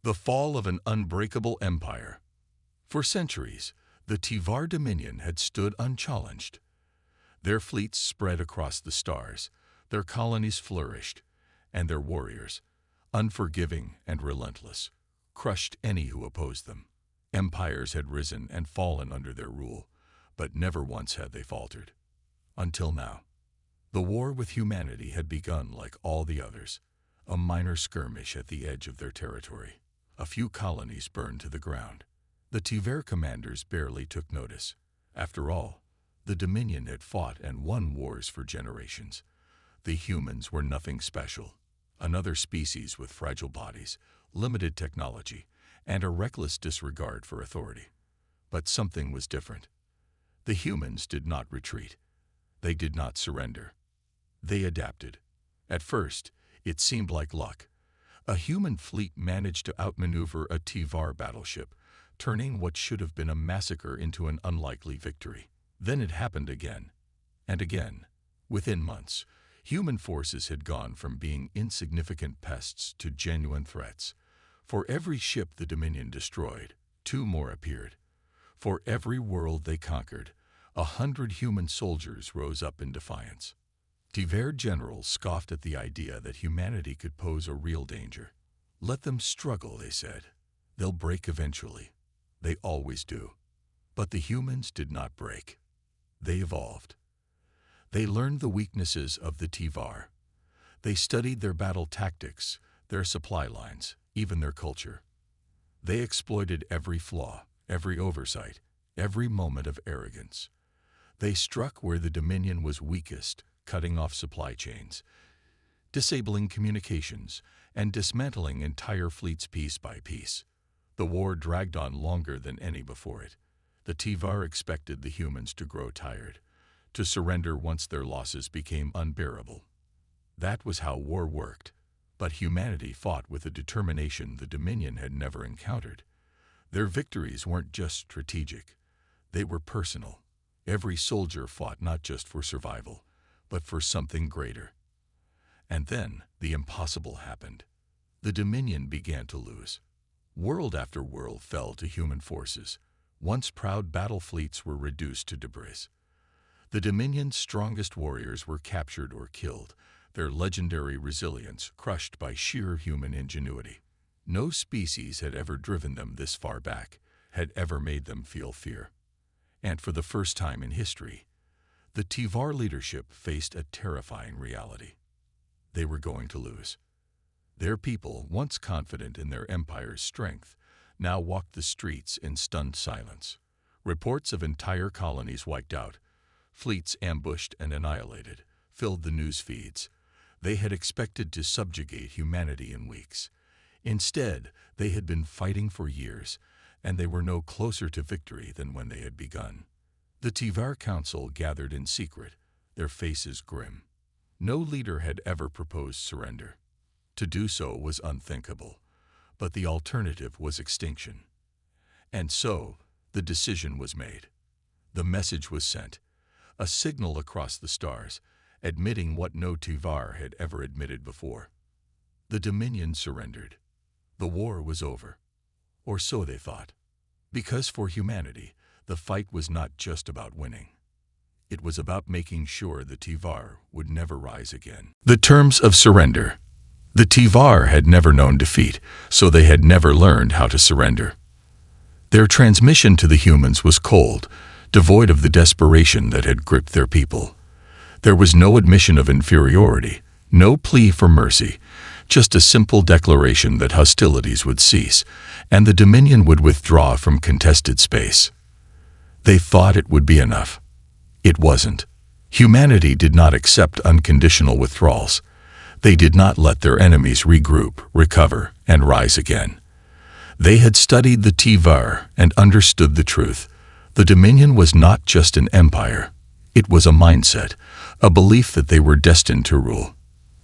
The fall of an unbreakable empire. For centuries, the Tivar dominion had stood unchallenged. Their fleets spread across the stars, their colonies flourished, and their warriors, unforgiving and relentless, crushed any who opposed them. Empires had risen and fallen under their rule, but never once had they faltered. Until now. The war with humanity had begun like all the others, a minor skirmish at the edge of their territory. A few colonies burned to the ground. The Tivar commanders barely took notice. After all, the Dominion had fought and won wars for generations. The humans were nothing special. Another species with fragile bodies, limited technology, and a reckless disregard for authority. But something was different. The humans did not retreat. They did not surrender. They adapted. At first, it seemed like luck. A human fleet managed to outmaneuver a Tivar battleship, turning what should have been a massacre into an unlikely victory. Then it happened again, and again. Within months, human forces had gone from being insignificant pests to genuine threats. For every ship the Dominion destroyed, 2 more appeared. For every world they conquered, 100 human soldiers rose up in defiance. Tivar generals scoffed at the idea that humanity could pose a real danger. Let them struggle, they said. They'll break eventually. They always do. But the humans did not break. They evolved. They learned the weaknesses of the Tivar. They studied their battle tactics, their supply lines, even their culture. They exploited every flaw, every oversight, every moment of arrogance. They struck where the Dominion was weakest, cutting off supply chains, disabling communications, and dismantling entire fleets piece by piece. The war dragged on longer than any before it. The Tivar expected the humans to grow tired, to surrender once their losses became unbearable. That was how war worked. But humanity fought with a determination the Dominion had never encountered. Their victories weren't just strategic. They were personal. Every soldier fought not just for survival, but for something greater. And then the impossible happened. The Dominion began to lose. World after world fell to human forces. Once proud battle fleets were reduced to debris. The Dominion's strongest warriors were captured or killed, their legendary resilience crushed by sheer human ingenuity. No species had ever driven them this far back, had ever made them feel fear. And for the first time in history, the Tivar leadership faced a terrifying reality. They were going to lose. Their people, once confident in their empire's strength, now walked the streets in stunned silence. Reports of entire colonies wiped out, fleets ambushed and annihilated, filled the news feeds. They had expected to subjugate humanity in weeks. Instead, they had been fighting for years, and they were no closer to victory than when they had begun. The Tivar Council gathered in secret, their faces grim. No leader had ever proposed surrender. To do so was unthinkable, but the alternative was extinction. And so, the decision was made. The message was sent, a signal across the stars, admitting what no Tivar had ever admitted before. The Dominion surrendered. The war was over. Or so they thought. Because for humanity, the fight was not just about winning. It was about making sure the Tivar would never rise again. The terms of surrender. The Tivar had never known defeat, so they had never learned how to surrender. Their transmission to the humans was cold, devoid of the desperation that had gripped their people. There was no admission of inferiority, no plea for mercy, just a simple declaration that hostilities would cease, and the Dominion would withdraw from contested space. They thought it would be enough. It wasn't. Humanity did not accept unconditional withdrawals. They did not let their enemies regroup, recover, and rise again. They had studied the Tivar and understood the truth. The Dominion was not just an empire. It was a mindset, a belief that they were destined to rule.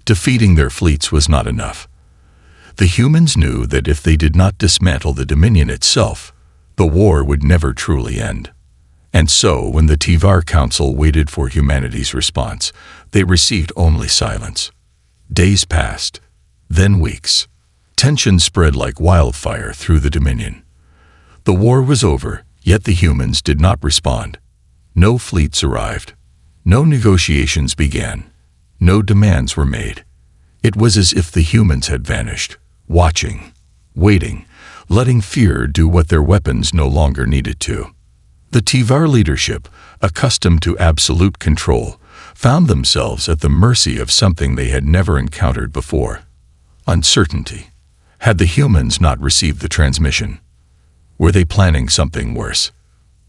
Defeating their fleets was not enough. The humans knew that if they did not dismantle the Dominion itself, the war would never truly end. And so, when the Tivar Council waited for humanity's response, they received only silence. Days passed, then weeks. Tension spread like wildfire through the Dominion. The war was over, yet the humans did not respond. No fleets arrived. No negotiations began. No demands were made. It was as if the humans had vanished, watching, waiting, letting fear do what their weapons no longer needed to. The Tivar leadership, accustomed to absolute control, found themselves at the mercy of something they had never encountered before: uncertainty. Had the humans not received the transmission? Were they planning something worse?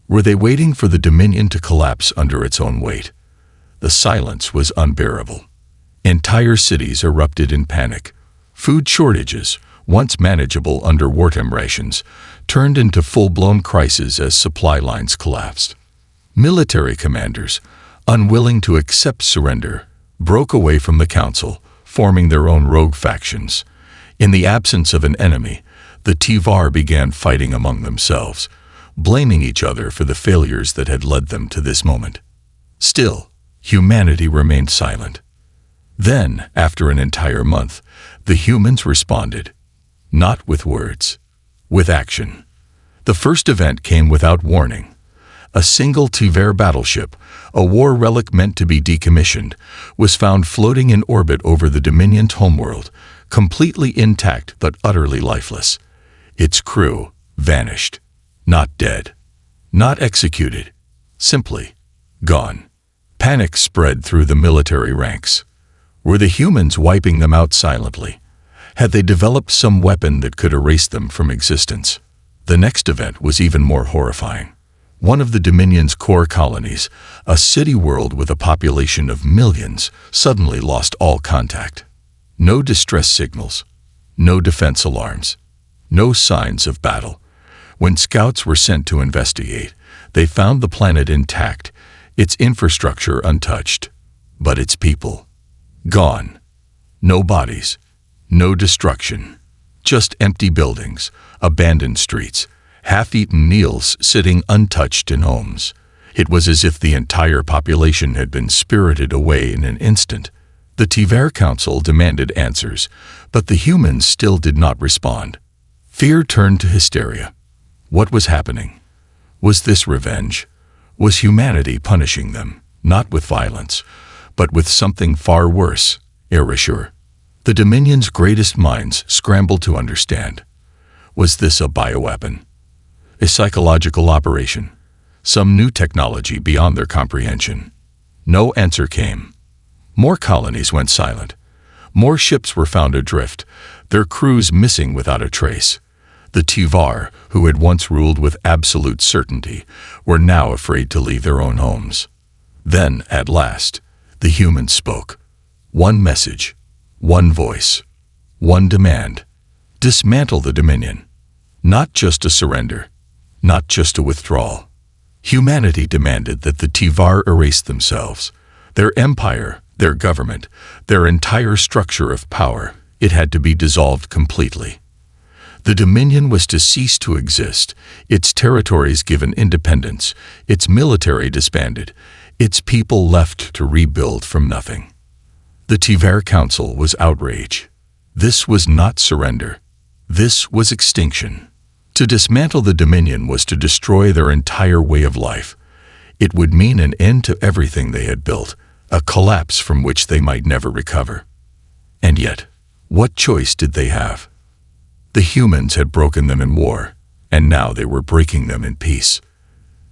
Were they waiting for the Dominion to collapse under its own weight? The silence was unbearable. Entire cities erupted in panic. Food shortages, once manageable under wartime rations, turned into full-blown crises as supply lines collapsed. Military commanders, unwilling to accept surrender, broke away from the council, forming their own rogue factions. In the absence of an enemy, the Tivar began fighting among themselves, blaming each other for the failures that had led them to this moment. Still, humanity remained silent. Then, after an entire month, the humans responded. Not with words, with action. The first event came without warning. A single Tivar battleship, a war relic meant to be decommissioned, was found floating in orbit over the Dominion's homeworld, completely intact but utterly lifeless. Its crew vanished. Not dead. Not executed. Simply gone. Panic spread through the military ranks. Were the humans wiping them out silently? Had they developed some weapon that could erase them from existence? The next event was even more horrifying. One of the Dominion's core colonies, a city world with a population of millions, suddenly lost all contact. No distress signals. No defense alarms. No signs of battle. When scouts were sent to investigate, they found the planet intact, its infrastructure untouched, but its people gone. No bodies, no destruction, just empty buildings, abandoned streets, half-eaten meals sitting untouched in homes. It was as if the entire population had been spirited away in an instant. The Tivar Council demanded answers, but the humans still did not respond. Fear turned to hysteria. What was happening? Was this revenge? Was humanity punishing them, not with violence, but with something far worse, erasure? The Dominion's greatest minds scrambled to understand. Was this a bioweapon? A psychological operation? Some new technology beyond their comprehension? No answer came. More colonies went silent. More ships were found adrift, their crews missing without a trace. The Tivar, who had once ruled with absolute certainty, were now afraid to leave their own homes. Then, at last, the humans spoke. One message, one voice, one demand: dismantle the Dominion. Not just a surrender, not just a withdrawal. Humanity demanded that the Tivar erase themselves. Their empire, their government, their entire structure of power, it had to be dissolved completely. The Dominion was to cease to exist, its territories given independence, its military disbanded, its people left to rebuild from nothing. The Tivar Council was outraged. This was not surrender. This was extinction. To dismantle the Dominion was to destroy their entire way of life. It would mean an end to everything they had built, a collapse from which they might never recover. And yet, what choice did they have? The humans had broken them in war, and now they were breaking them in peace.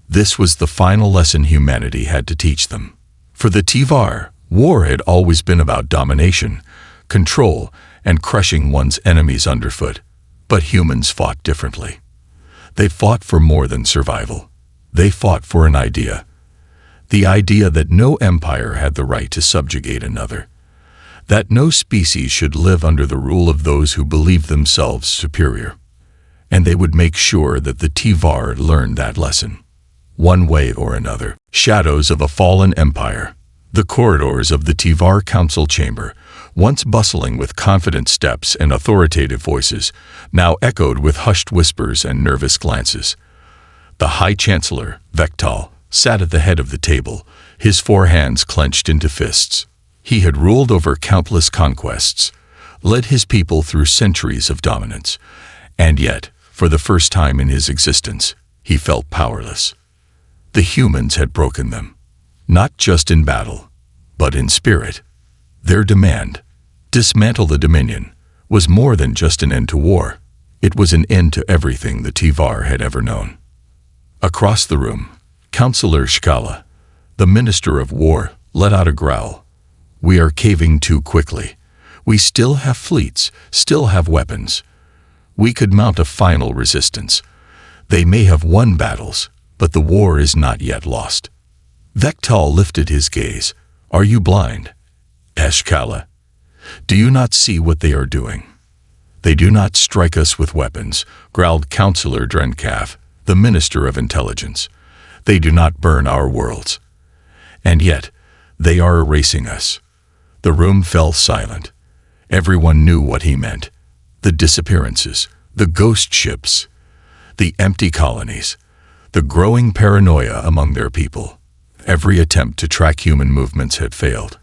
This was the final lesson humanity had to teach them. For the Tivar, war had always been about domination, control, and crushing one's enemies underfoot. But humans fought differently. They fought for more than survival. They fought for an idea. The idea that no empire had the right to subjugate another. That no species should live under the rule of those who believed themselves superior. And they would make sure that the Tivar learned that lesson. One way or another. Shadows of a fallen empire. The corridors of the Tivar Council chamber, once bustling with confident steps and authoritative voices, now echoed with hushed whispers and nervous glances. The High Chancellor, Vektal, sat at the head of the table, his four hands clenched into fists. He had ruled over countless conquests, led his people through centuries of dominance. And yet, for the first time in his existence, he felt powerless. The humans had broken them, not just in battle, but in spirit. Their demand, dismantle the Dominion, was more than just an end to war. It was an end to everything the Tivar had ever known. Across the room, Councillor Shkala, the Minister of War, let out a growl. We are caving too quickly. We still have fleets, still have weapons. We could mount a final resistance. They may have won battles, but the war is not yet lost. Vektal lifted his gaze. Are you blind? Shkala, do you not see what they are doing? They do not strike us with weapons, growled Councillor Drenkav, the Minister of Intelligence. They do not burn our worlds. And yet, they are erasing us. The room fell silent. Everyone knew what he meant. The disappearances, the ghost ships, the empty colonies, the growing paranoia among their people. Every attempt to track human movements had failed.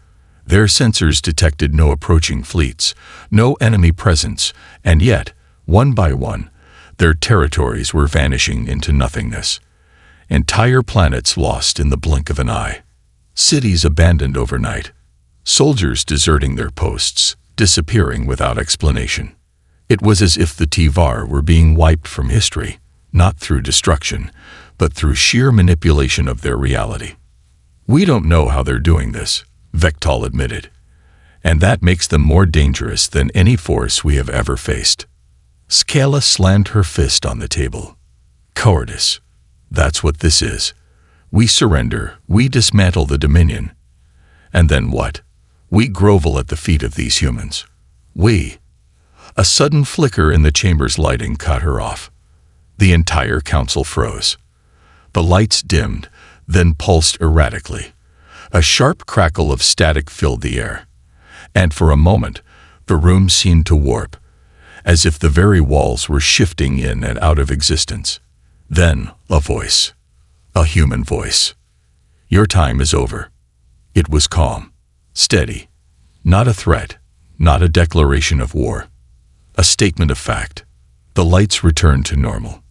Their sensors detected no approaching fleets, no enemy presence, and yet, one by one, their territories were vanishing into nothingness. Entire planets lost in the blink of an eye. Cities abandoned overnight. Soldiers deserting their posts, disappearing without explanation. It was as if the Tivar were being wiped from history, not through destruction, but through sheer manipulation of their reality. We don't know how they're doing this, Vektal admitted, and that makes them more dangerous than any force we have ever faced. Skala slammed her fist on the table. Cowardice. That's what this is. We surrender, we dismantle the Dominion. And then what? We grovel at the feet of these humans. We. A sudden flicker in the chamber's lighting cut her off. The entire council froze. The lights dimmed, then pulsed erratically. A sharp crackle of static filled the air. And for a moment, the room seemed to warp, as if the very walls were shifting in and out of existence. Then, a voice. A human voice. Your time is over. It was calm, steady. Not a threat, not a declaration of war. A statement of fact. The lights returned to normal.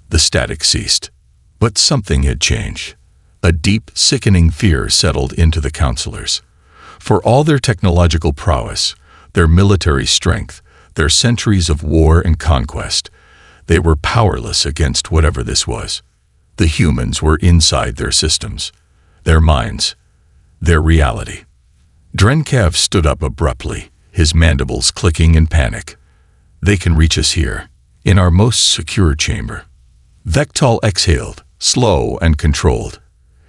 The static ceased. But something had changed. A deep, sickening fear settled into the councillors. For all their technological prowess, their military strength, their centuries of war and conquest, they were powerless against whatever this was. The humans were inside their systems, their minds, their reality. Drenkav stood up abruptly, his mandibles clicking in panic. They can reach us here, in our most secure chamber. Vektal exhaled, slow and controlled.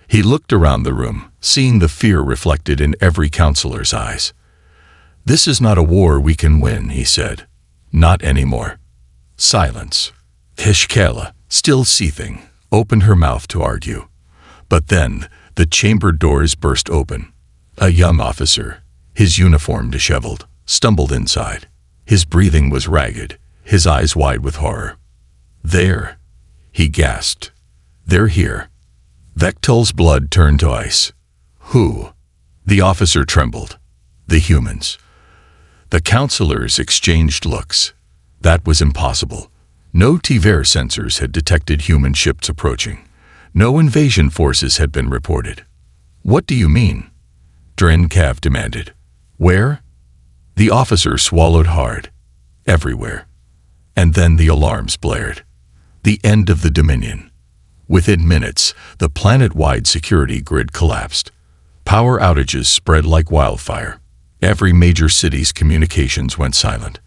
He looked around the room, seeing the fear reflected in every councillor's eyes. This is not a war we can win, he said. Not anymore. Silence. Shkala, still seething, opened her mouth to argue. But then, the chamber doors burst open. A young officer, his uniform disheveled, stumbled inside. His breathing was ragged, his eyes wide with horror. There, he gasped. They're here. Vektal's blood turned to ice. Who? The officer trembled. The humans. The councillors exchanged looks. That was impossible. No Tivar sensors had detected human ships approaching. No invasion forces had been reported. What do you mean? Drenkav demanded. Where? The officer swallowed hard. Everywhere. And then the alarms blared. The end of the Dominion. Within minutes, the planet-wide security grid collapsed. Power outages spread like wildfire. Every major city's communications went silent.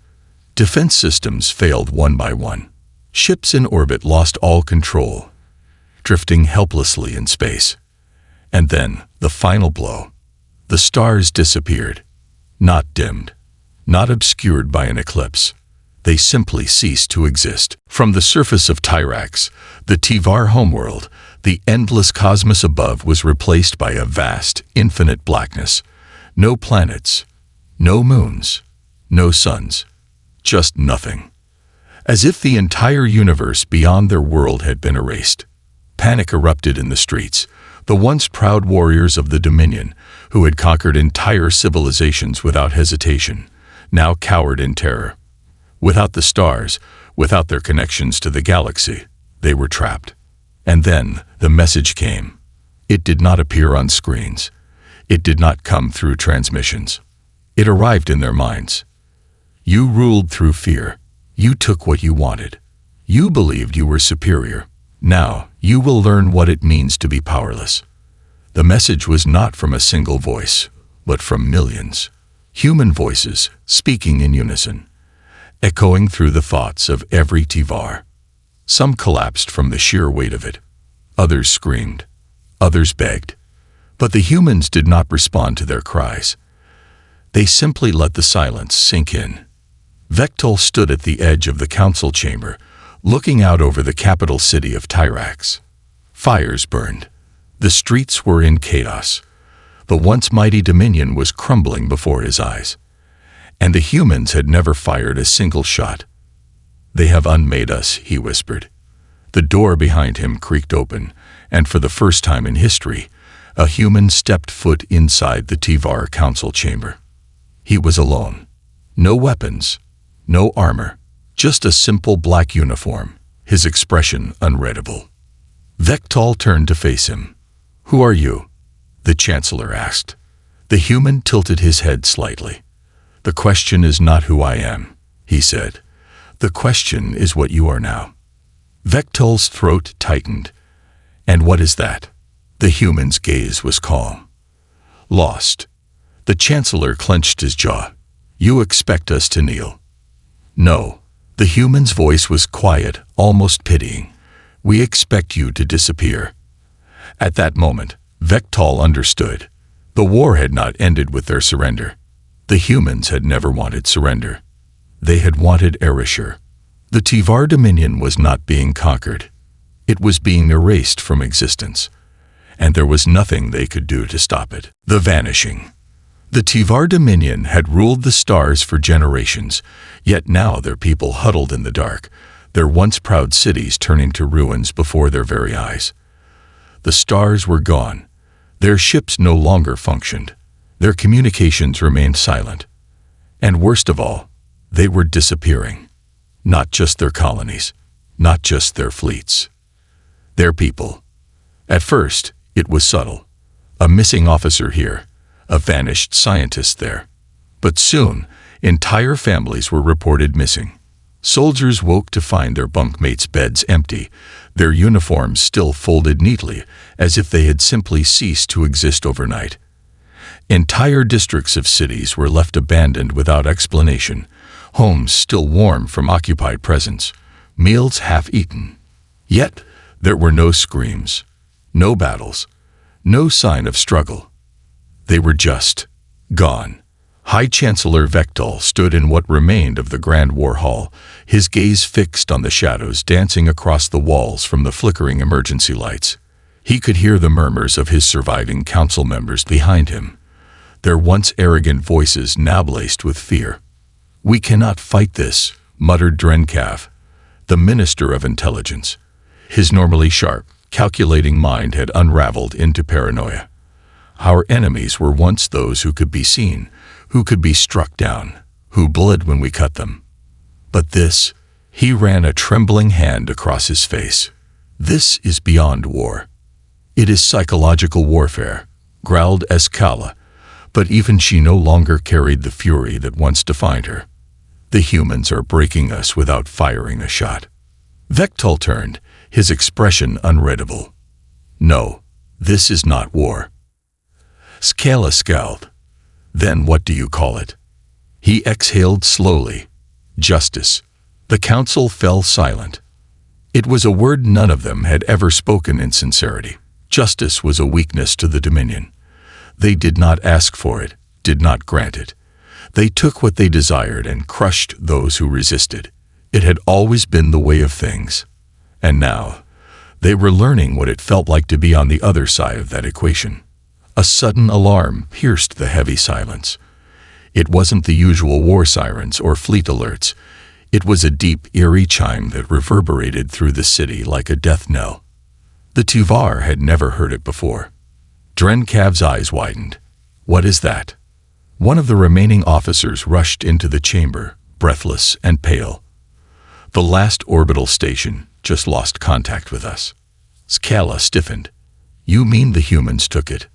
Defense systems failed one by one. Ships in orbit lost all control, drifting helplessly in space. And then, the final blow. The stars disappeared. Not dimmed. Not obscured by an eclipse. They simply ceased to exist. From the surface of Tyrax, the Tivar homeworld, the endless cosmos above was replaced by a vast, infinite blackness. No planets, no moons, no suns, just nothing. As if the entire universe beyond their world had been erased. Panic erupted in the streets. The once proud warriors of the Dominion, who had conquered entire civilizations without hesitation, now cowered in terror. Without the stars, without their connections to the galaxy, they were trapped. And then the message came. It did not appear on screens. It did not come through transmissions. It arrived in their minds. You ruled through fear. You took what you wanted. You believed you were superior. Now you will learn what it means to be powerless. The message was not from a single voice, but from millions. Human voices speaking in unison, echoing through the thoughts of every Tivar. Some collapsed from the sheer weight of it. Others screamed. Others begged. But the humans did not respond to their cries. They simply let the silence sink in. Vectol stood at the edge of the council chamber, looking out over the capital city of Tyrax. Fires burned. The streets were in chaos. The once mighty dominion was crumbling before his eyes. And the humans had never fired a single shot. "They have unmade us," he whispered. The door behind him creaked open, and for the first time in history, a human stepped foot inside the Tivar council chamber. He was alone. No weapons, no armor, just a simple black uniform, his expression unreadable. Vectol turned to face him. "Who are you?" the Chancellor asked. The human tilted his head slightly. "The question is not who I am," he said. "The question is what you are now." Vectol's throat tightened. "And what is that?" The human's gaze was calm. "Lost." The Chancellor clenched his jaw. "You expect us to kneel?" "No." The human's voice was quiet, almost pitying. "We expect you to disappear." At that moment, Vectol understood. The war had not ended with their surrender. The humans had never wanted surrender. They had wanted erasure. The Tivar Dominion was not being conquered. It was being erased from existence. And there was nothing they could do to stop it. The vanishing. The Tivar Dominion had ruled the stars for generations, yet now their people huddled in the dark, their once proud cities turning to ruins before their very eyes. The stars were gone. Their ships no longer functioned. Their communications remained silent. And worst of all, they were disappearing. Not just their colonies, not just their fleets. Their people. At first, it was subtle. A missing officer here, a vanished scientist there. But soon, entire families were reported missing. Soldiers woke to find their bunkmates' beds empty, their uniforms still folded neatly, as if they had simply ceased to exist overnight. Entire districts of cities were left abandoned without explanation, homes still warm from occupied presence, meals half-eaten. Yet, there were no screams, no battles, no sign of struggle. They were just gone. High Chancellor Vectol stood in what remained of the Grand War Hall, his gaze fixed on the shadows dancing across the walls from the flickering emergency lights. He could hear the murmurs of his surviving council members behind him, their once arrogant voices now laced with fear. "We cannot fight this," muttered Drenkav, the Minister of Intelligence. His normally sharp, calculating mind had unraveled into paranoia. Our enemies were once those who could be seen, who could be struck down, who bled when we cut them. But this, he ran a trembling hand across his face. "This is beyond war. It is psychological warfare," growled Escala, but even she no longer carried the fury that once defined her. "The humans are breaking us without firing a shot." Vectol turned, his expression unreadable. "No, this is not war." Scala scowled. "Then what do you call it?" He exhaled slowly. "Justice." The council fell silent. It was a word none of them had ever spoken in sincerity. Justice was a weakness to the Dominion. They did not ask for it, did not grant it. They took what they desired and crushed those who resisted. It had always been the way of things. And now, they were learning what it felt like to be on the other side of that equation. A sudden alarm pierced the heavy silence. It wasn't the usual war sirens or fleet alerts. It was a deep, eerie chime that reverberated through the city like a death knell. The Tivar had never heard it before. Drenkav's eyes widened. "What is that?" One of the remaining officers rushed into the chamber, breathless and pale. The last orbital station just lost contact with us. Scala stiffened. You mean the humans took it?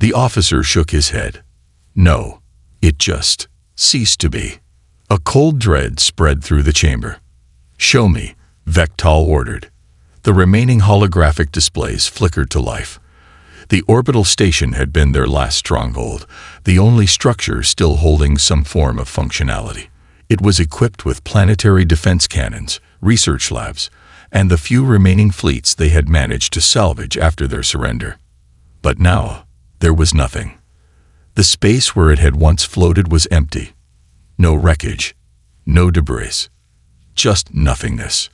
The officer shook his head. No, it just ceased to be. A cold dread spread through the chamber. Show me, Vectal ordered. The remaining holographic displays flickered to life. The orbital station had been their last stronghold, the only structure still holding some form of functionality. It was equipped with planetary defense cannons, research labs, and the few remaining fleets they had managed to salvage after their surrender. But now, there was nothing. The space where it had once floated was empty. No wreckage, no debris, just nothingness.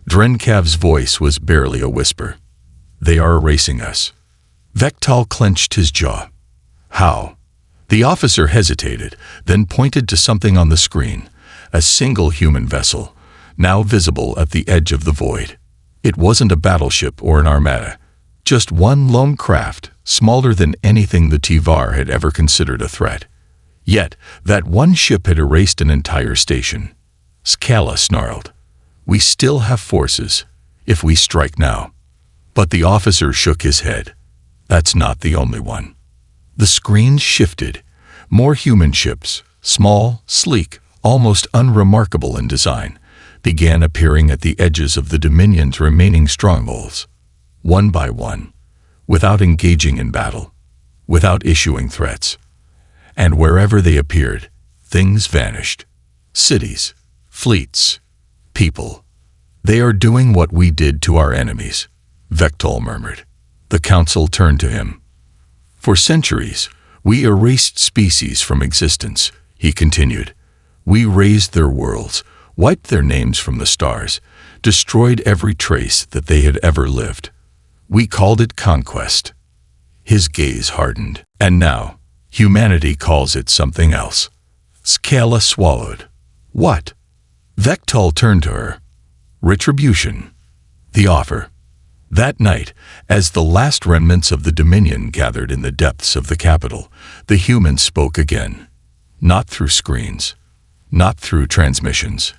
Drenkav's voice was barely a whisper. They are erasing us. Vectal clenched his jaw. How? The officer hesitated, then pointed to something on the screen, a single human vessel, now visible at the edge of the void. It wasn't a battleship or an armada, just one lone craft, smaller than anything the Tivar had ever considered a threat. Yet, that one ship had erased an entire station. Scala snarled. We still have forces, if we strike now. But the officer shook his head. That's not the only one. The screen shifted. More human ships, small, sleek, almost unremarkable in design, began appearing at the edges of the Dominion's remaining strongholds. One by one, without engaging in battle, without issuing threats. And wherever they appeared, things vanished. Cities, fleets, people. They are doing what we did to our enemies, Vectal murmured. The council turned to him. For centuries, we erased species from existence, he continued. We razed their worlds, wiped their names from the stars, destroyed every trace that they had ever lived. We called it conquest. His gaze hardened. And now, humanity calls it something else. Scala swallowed. What? Vectal turned to her. Retribution. The offer. That night, as the last remnants of the Dominion gathered in the depths of the capital, the humans spoke again. Not through screens, not through transmissions,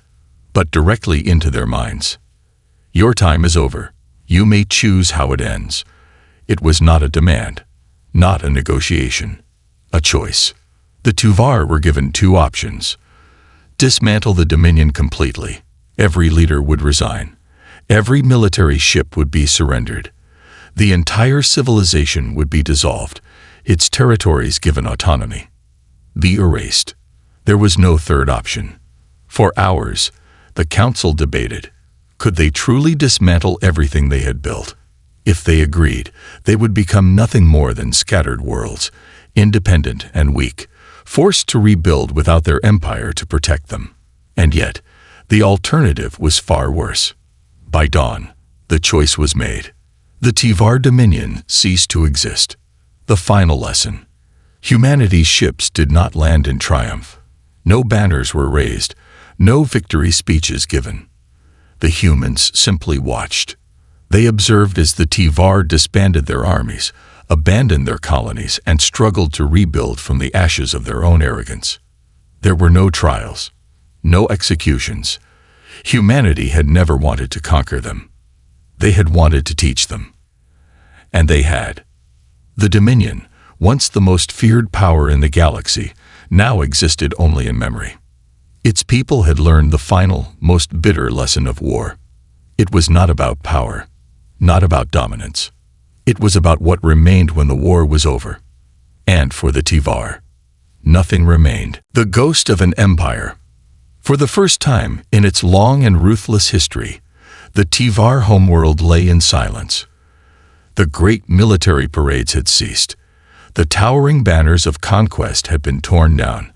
but directly into their minds. Your time is over. You may choose how it ends. It was not a demand, not a negotiation, a choice. The Tuvar were given two options. Dismantle the Dominion completely. Every leader would resign. Every military ship would be surrendered. The entire civilization would be dissolved, its territories given autonomy. Be erased. There was no third option. For hours, the council debated. Could they truly dismantle everything they had built? If they agreed, they would become nothing more than scattered worlds, independent and weak, forced to rebuild without their empire to protect them. And yet, the alternative was far worse. By dawn, the choice was made. The Tivar Dominion ceased to exist. The final lesson. Humanity's ships did not land in triumph. No banners were raised, no victory speeches given. The humans simply watched. They observed as the Tivar disbanded their armies, abandoned their colonies, and struggled to rebuild from the ashes of their own arrogance. There were no trials, no executions. Humanity had never wanted to conquer them. They had wanted to teach them. And they had. The Dominion, once the most feared power in the galaxy, now existed only in memory. Its people had learned the final, most bitter lesson of war. It was not about power, not about dominance. It was about what remained when the war was over. And for the Tivar, nothing remained. The ghost of an empire. For the first time in its long and ruthless history, the Tivar homeworld lay in silence. The great military parades had ceased. The towering banners of conquest had been torn down.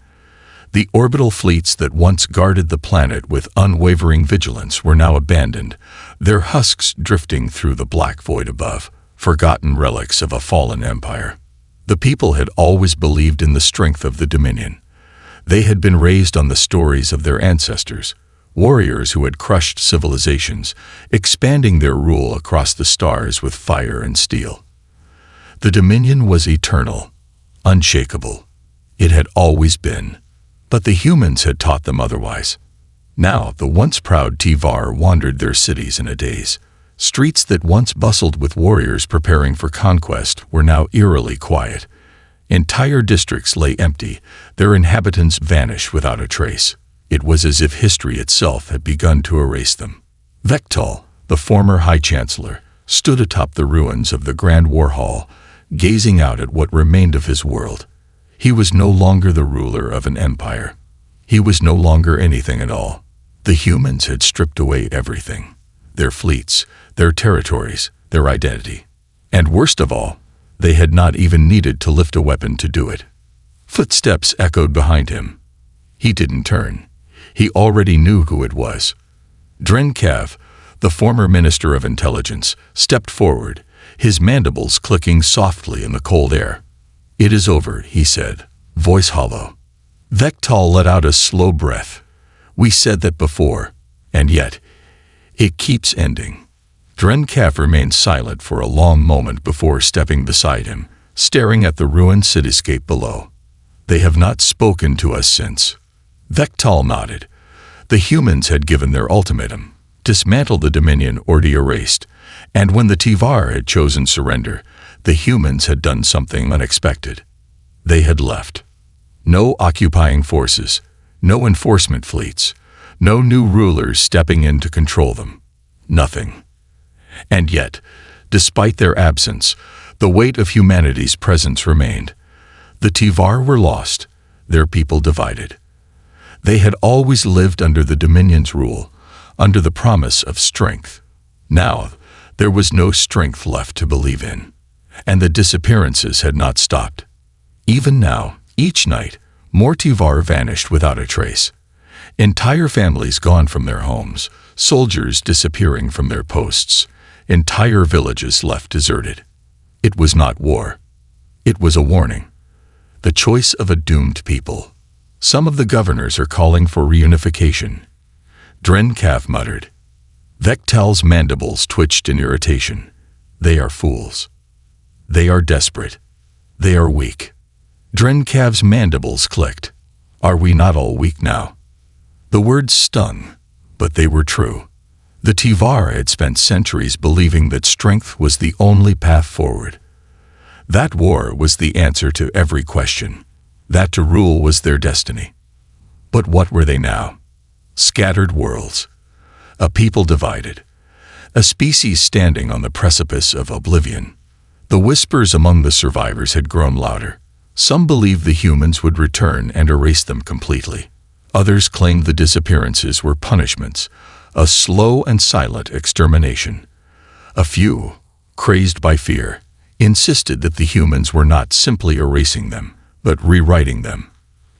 The orbital fleets that once guarded the planet with unwavering vigilance were now abandoned, their husks drifting through the black void above, forgotten relics of a fallen empire. The people had always believed in the strength of the Dominion. They had been raised on the stories of their ancestors, warriors who had crushed civilizations, expanding their rule across the stars with fire and steel. The Dominion was eternal, unshakable. It had always been. But the humans had taught them otherwise. Now the once proud Tivar wandered their cities in a daze. Streets that once bustled with warriors preparing for conquest were now eerily quiet. Entire districts lay empty, their inhabitants vanished without a trace. It was as if history itself had begun to erase them. Vektal, the former High Chancellor, stood atop the ruins of the Grand War Hall, gazing out at what remained of his world. He was no longer the ruler of an empire. He was no longer anything at all. The humans had stripped away everything. Their fleets, their territories, their identity. And worst of all, they had not even needed to lift a weapon to do it. Footsteps echoed behind him. He didn't turn. He already knew who it was. Drenkav, the former Minister of Intelligence, stepped forward, his mandibles clicking softly in the cold air. "It is over," he said, voice hollow. Vektal let out a slow breath. "We said that before, and yet, it keeps ending." Drenkav remained silent for a long moment before stepping beside him, staring at the ruined cityscape below. "They have not spoken to us since." Vektal nodded. The humans had given their ultimatum: dismantle the Dominion or be erased, and when the Tivar had chosen surrender, the humans had done something unexpected. They had left. No occupying forces, no enforcement fleets, no new rulers stepping in to control them. Nothing. And yet, despite their absence, the weight of humanity's presence remained. The Tivar were lost, their people divided. They had always lived under the Dominion's rule, under the promise of strength. Now, there was no strength left to believe in, and the disappearances had not stopped. Even now, each night, more Tivar vanished without a trace. Entire families gone from their homes, soldiers disappearing from their posts, entire villages left deserted. It was not war. It was a warning. The choice of a doomed people. Some of the governors are calling for reunification. Drenkav muttered. Vektal's mandibles twitched in irritation. They are fools. They are desperate. They are weak. Drenkav's mandibles clicked. Are we not all weak now? The words stung, but they were true. The Tivar had spent centuries believing that strength was the only path forward. That war was the answer to every question. That to rule was their destiny. But what were they now? Scattered worlds. A people divided. A species standing on the precipice of oblivion. The whispers among the survivors had grown louder. Some believed the humans would return and erase them completely. Others claimed the disappearances were punishments, a slow and silent extermination. A few, crazed by fear, insisted that the humans were not simply erasing them, but rewriting them,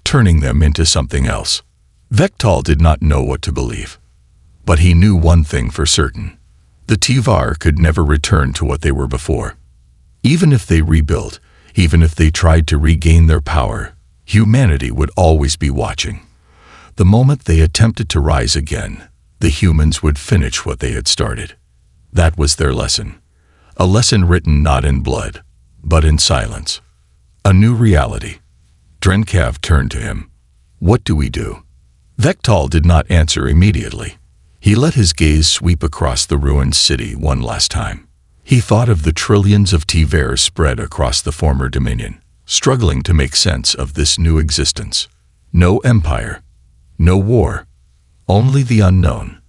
turning them into something else. Vektal did not know what to believe. But he knew one thing for certain. The Tivar could never return to what they were before. Even if they rebuilt, even if they tried to regain their power, humanity would always be watching. The moment they attempted to rise again, the humans would finish what they had started. That was their lesson. A lesson written not in blood, but in silence. A new reality. Drenkav turned to him. What do we do? Vektal did not answer immediately. He let his gaze sweep across the ruined city one last time. He thought of the trillions of Tivar spread across the former Dominion, struggling to make sense of this new existence. No empire, no war, only the unknown.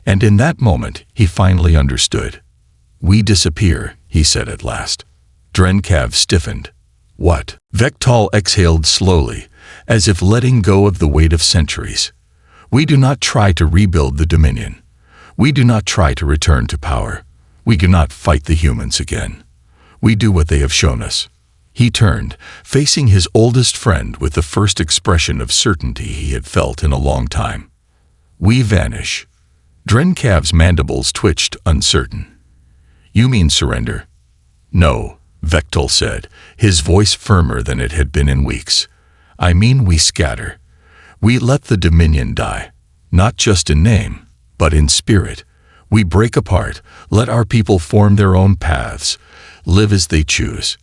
And in that moment, he finally understood. We disappear, he said at last. Drenkav stiffened. What? Vektal exhaled slowly, as if letting go of the weight of centuries. We do not try to rebuild the Dominion. We do not try to return to power. We do not fight the humans again. We do what they have shown us. He turned, facing his oldest friend with the first expression of certainty he had felt in a long time. We vanish. Drenkav's mandibles twitched, uncertain. You mean surrender? No, Vektal said, his voice firmer than it had been in weeks. I mean we scatter. We let the Dominion die, not just in name, but in spirit. We break apart, let our people form their own paths, live as they choose.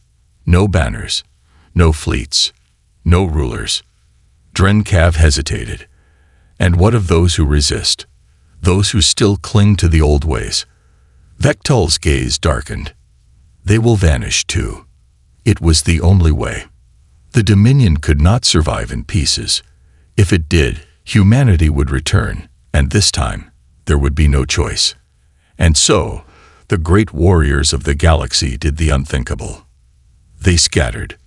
No banners, no fleets, no rulers. Drenkav hesitated. And what of those who resist? Those who still cling to the old ways? Vektul's gaze darkened. They will vanish too. It was the only way. The Dominion could not survive in pieces. If it did, humanity would return, and this time, there would be no choice. And so, the great warriors of the galaxy did the unthinkable. They scattered,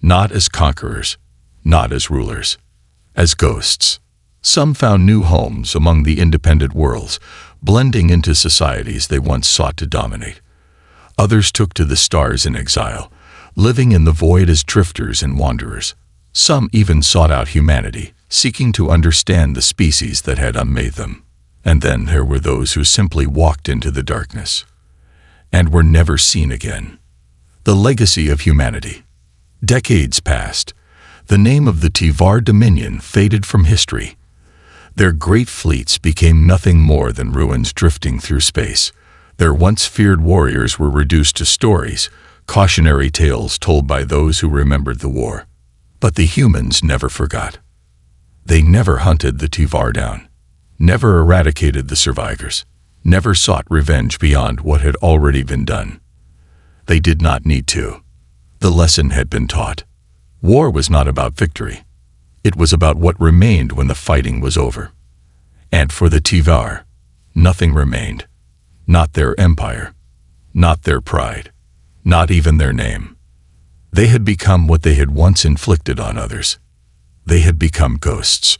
not as conquerors, not as rulers, as ghosts. Some found new homes among the independent worlds, blending into societies they once sought to dominate. Others took to the stars in exile, living in the void as drifters and wanderers. Some even sought out humanity, seeking to understand the species that had unmade them. And then there were those who simply walked into the darkness and were never seen again. The legacy of humanity. Decades passed. The name of the Tivar Dominion faded from history. Their great fleets became nothing more than ruins drifting through space. Their once feared warriors were reduced to stories, cautionary tales told by those who remembered the war. But the humans never forgot. They never hunted the Tivar down, never eradicated the survivors, never sought revenge beyond what had already been done. They did not need to. The lesson had been taught. War was not about victory. It was about what remained when the fighting was over. And for the Tivar, nothing remained. Not their empire, not their pride, not even their name. They had become what they had once inflicted on others. They had become ghosts.